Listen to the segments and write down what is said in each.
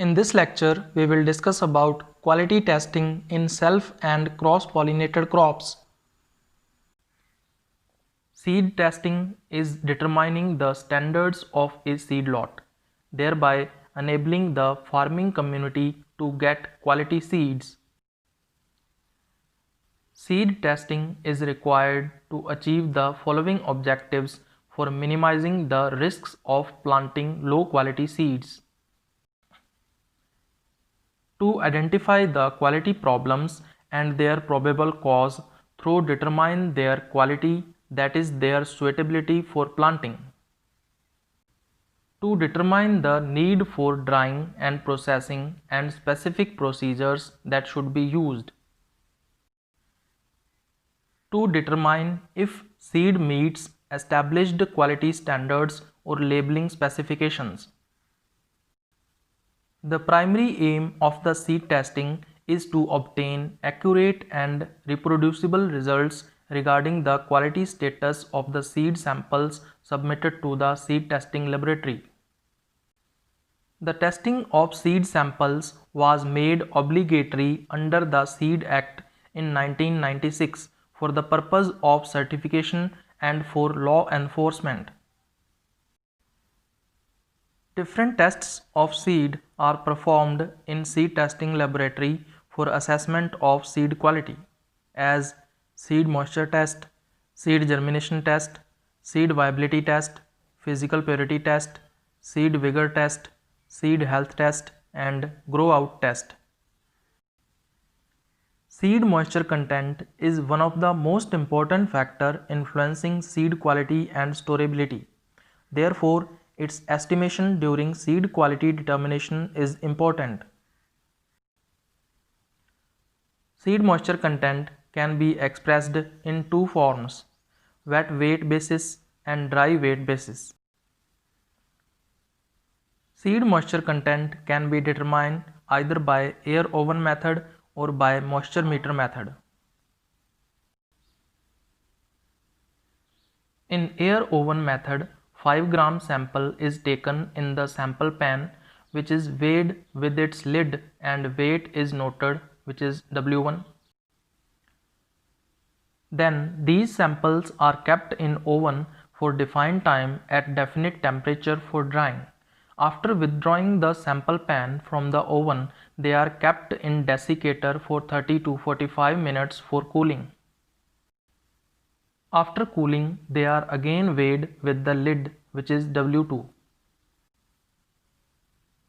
In this lecture, we will discuss about quality testing in self and cross-pollinated crops. Seed testing is determining the standards of a seed lot, thereby enabling the farming community to get quality seeds. Seed testing is required to achieve the following objectives for minimizing the risks of planting low-quality seeds. To identify the quality problems and their probable cause through determine their quality, that is their suitability for planting. To determine the need for drying and processing and specific procedures that should be used. To determine if seed meets established quality standards or labeling specifications. The primary aim of the seed testing is to obtain accurate and reproducible results regarding the quality status of the seed samples submitted to the seed testing laboratory. The testing of seed samples was made obligatory under the Seed Act in 1996 for the purpose of certification and for law enforcement. Different tests of seed are performed in seed testing laboratory for assessment of seed quality, as seed moisture test, seed germination test, seed viability test, physical purity test, seed vigor test, seed health test, and grow out test. Seed moisture content is one of the most important factor influencing seed quality and storability. Therefore, its estimation during seed quality determination is important. Seed moisture content can be expressed in two forms, wet weight basis and dry weight basis. Seed moisture content can be determined either by air oven method or by moisture meter method. In air oven method, 5 gram sample is taken in the sample pan, which is weighed with its lid, and weight is noted, which is W1. Then these samples are kept in oven for defined time at definite temperature for drying. After withdrawing the sample pan from the oven, they are kept in desiccator for 30 to 45 minutes for cooling. After cooling, they are again weighed with the lid, which is W2.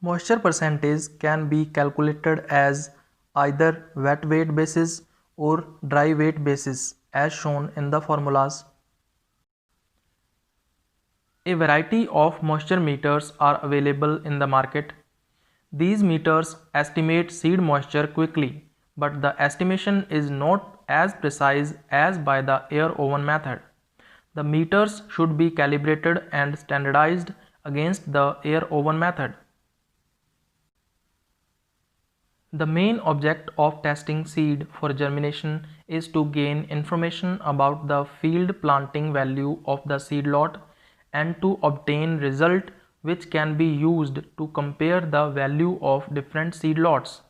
Moisture percentage can be calculated as either wet weight basis or dry weight basis as shown in the formulas. A variety of moisture meters are available in the market. These meters estimate seed moisture quickly, but the estimation is not as precise as by the air oven method. The meters should be calibrated and standardized against the air oven method. The main object of testing seed for germination is to gain information about the field planting value of the seed lot and to obtain result which can be used to compare the value of different seed lots.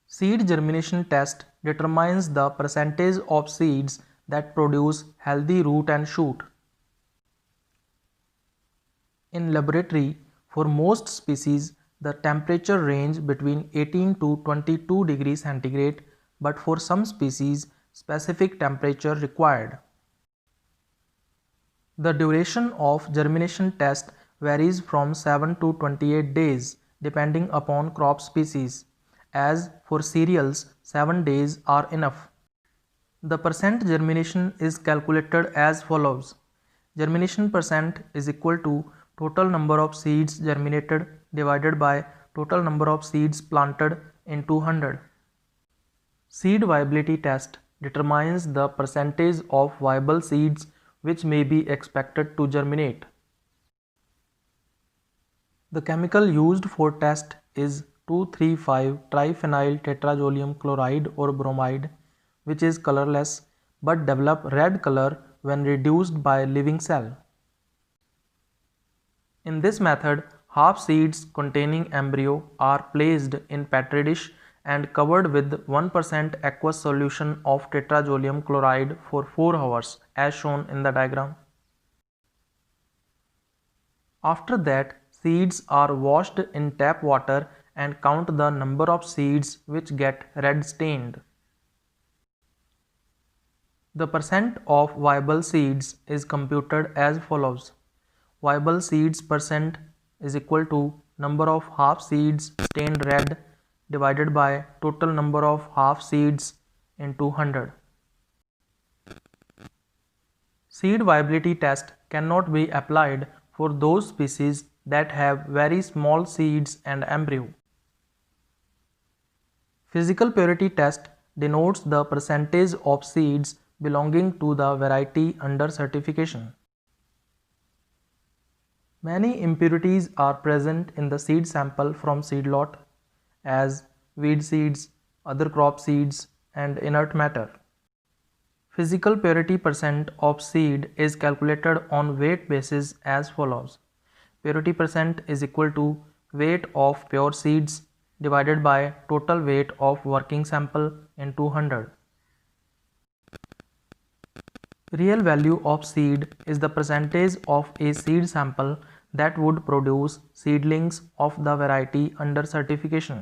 Seed germination test determines the percentage of seeds that produce healthy root and shoot. In laboratory, for most species, the temperature range between 18 to 22 degrees centigrade, but for some species, specific temperature required. The duration of germination test varies from 7 to 28 days depending upon crop species, as for cereals 7 days are enough. The percent germination is calculated as follows. Germination percent is equal to total number of seeds germinated divided by total number of seeds planted in 200. Seed viability test determines the percentage of viable seeds which may be expected to germinate. The chemical used for test is 2,3,5-triphenyl tetrazolium chloride or bromide, which is colorless but develop red color when reduced by living cell. In this method, half seeds containing embryo are placed in petri dish and covered with 1% aqueous solution of tetrazolium chloride for 4 hours as shown in the diagram. After that, seeds are washed in tap water and count the number of seeds which get red stained. The percent of viable seeds is computed as follows. Viable seeds percent is equal to number of half seeds stained red divided by total number of half seeds into 100. Seed viability test cannot be applied for those species that have very small seeds and embryo. Physical purity test denotes the percentage of seeds belonging to the variety under certification. Many impurities are present in the seed sample from seed lot, as weed seeds, other crop seeds, and inert matter. Physical purity percent of seed is calculated on weight basis as follows. Purity percent is equal to weight of pure seeds divided by total weight of working sample into 100. Real value of seed is the percentage of a seed sample that would produce seedlings of the variety under certification.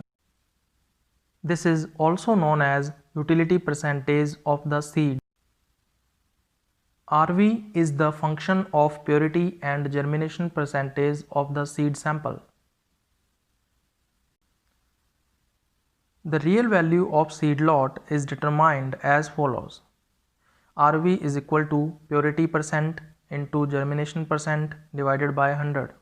This is also known as utility percentage of the seed. RV is the function of purity and germination percentage of the seed sample. The real value of seed lot is determined as follows. RV is equal to purity percent into germination percent divided by 100.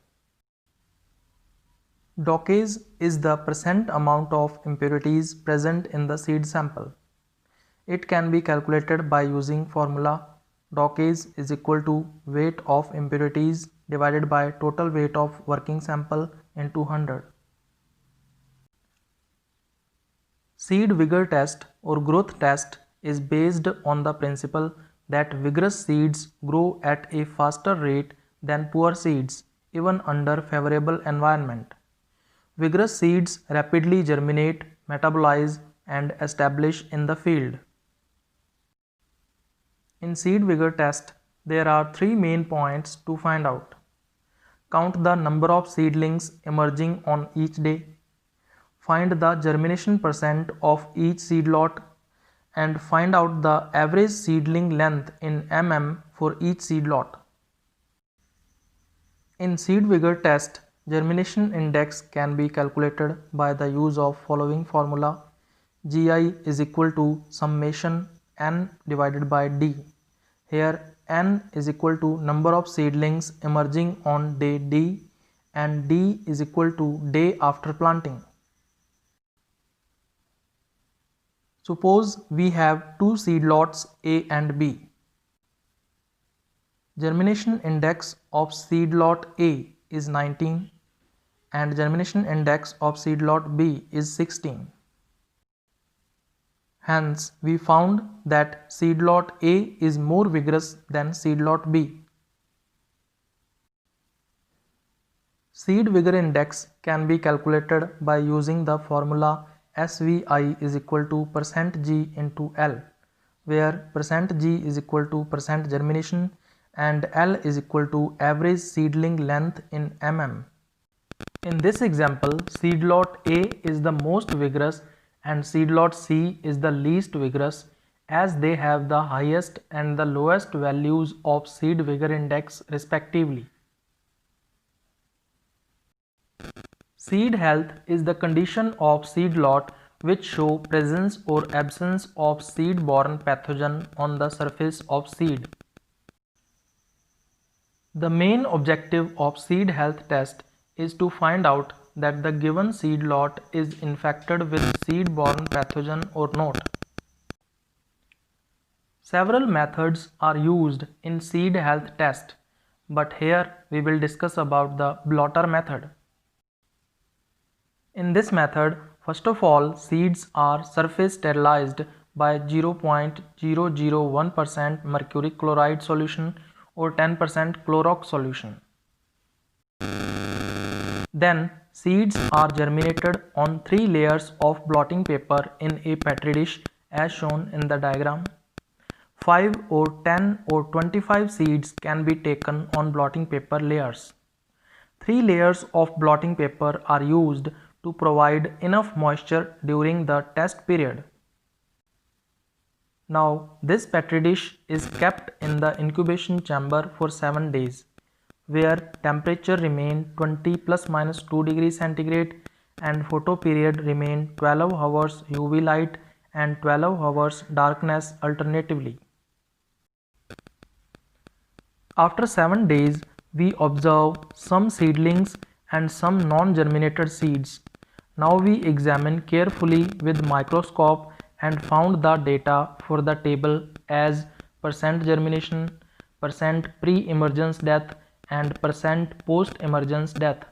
Dosage is the percent amount of impurities present in the seed sample. It can be calculated by using formula dosage is equal to weight of impurities divided by total weight of working sample into 100. Seed vigor test or growth test is based on the principle that vigorous seeds grow at a faster rate than poor seeds even under favorable environment. Vigorous seeds rapidly germinate, metabolize, and establish in the field. In seed vigor test, there are 3 main points to find out. Count the number of seedlings emerging on each day. Find the germination percent of each seed lot and find out the average seedling length in mm for each seed lot. In seed vigor test, germination index can be calculated by the use of following formula. GI is equal to summation n divided by d. Here n is equal to number of seedlings emerging on day d and d is equal to day after planting. Suppose we have two seed lots A and B. Germination index of seed lot A is 19 and germination index of seed lot B is 16. Hence, we found that seed lot A is more vigorous than seed lot B. Seed vigor index can be calculated by using the formula SVI is equal to %G into L, where %G is equal to % germination and L is equal to average seedling length in mm. In this example, seed lot A is the most vigorous and seed lot C is the least vigorous, as they have the highest and the lowest values of seed vigor index respectively. Seed health is the condition of seed lot which show presence or absence of seed-borne pathogen on the surface of seed. The main objective of seed health test is to find out that the given seed lot is infected with seed-borne pathogen or not. Several methods are used in seed health test, but here we will discuss about the blotter method. In this method, first of all, seeds are surface sterilized by 0.001% mercury chloride solution or 10% Clorox solution. Then seeds are germinated on 3 layers of blotting paper in a petri dish as shown in the diagram. 5 or 10 or 25 seeds can be taken on blotting paper layers. 3 layers of blotting paper are used to provide enough moisture during the test period. Now this petri dish is kept in the incubation chamber for 7 days, where temperature remain 20 plus minus 2 degrees centigrade and photo period remain 12 hours UV light and 12 hours darkness alternatively. After 7 days, we observe some seedlings and some non-germinated seeds. Now we examine carefully with microscope and found the data for the table as percent germination, percent pre-emergence death and percent post-emergence death.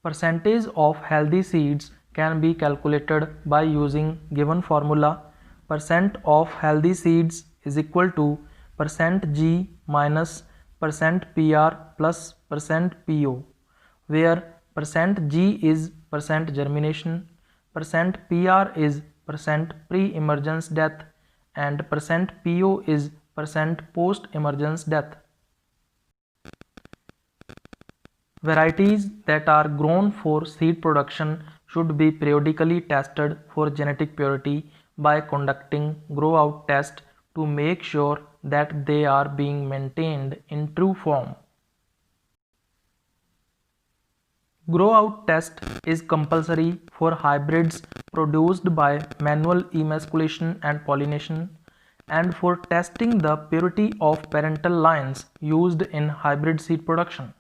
Percentage of healthy seeds can be calculated by using given formula. Percent of healthy seeds is equal to percent G minus percent PR plus percent PO, where percent G is percent germination, percent PR is percent pre-emergence death and percent PO is percent post-emergence death. Varieties that are grown for seed production should be periodically tested for genetic purity by conducting grow-out test to make sure that they are being maintained in true form. Grow-out test is compulsory for hybrids produced by manual emasculation and pollination and for testing the purity of parental lines used in hybrid seed production.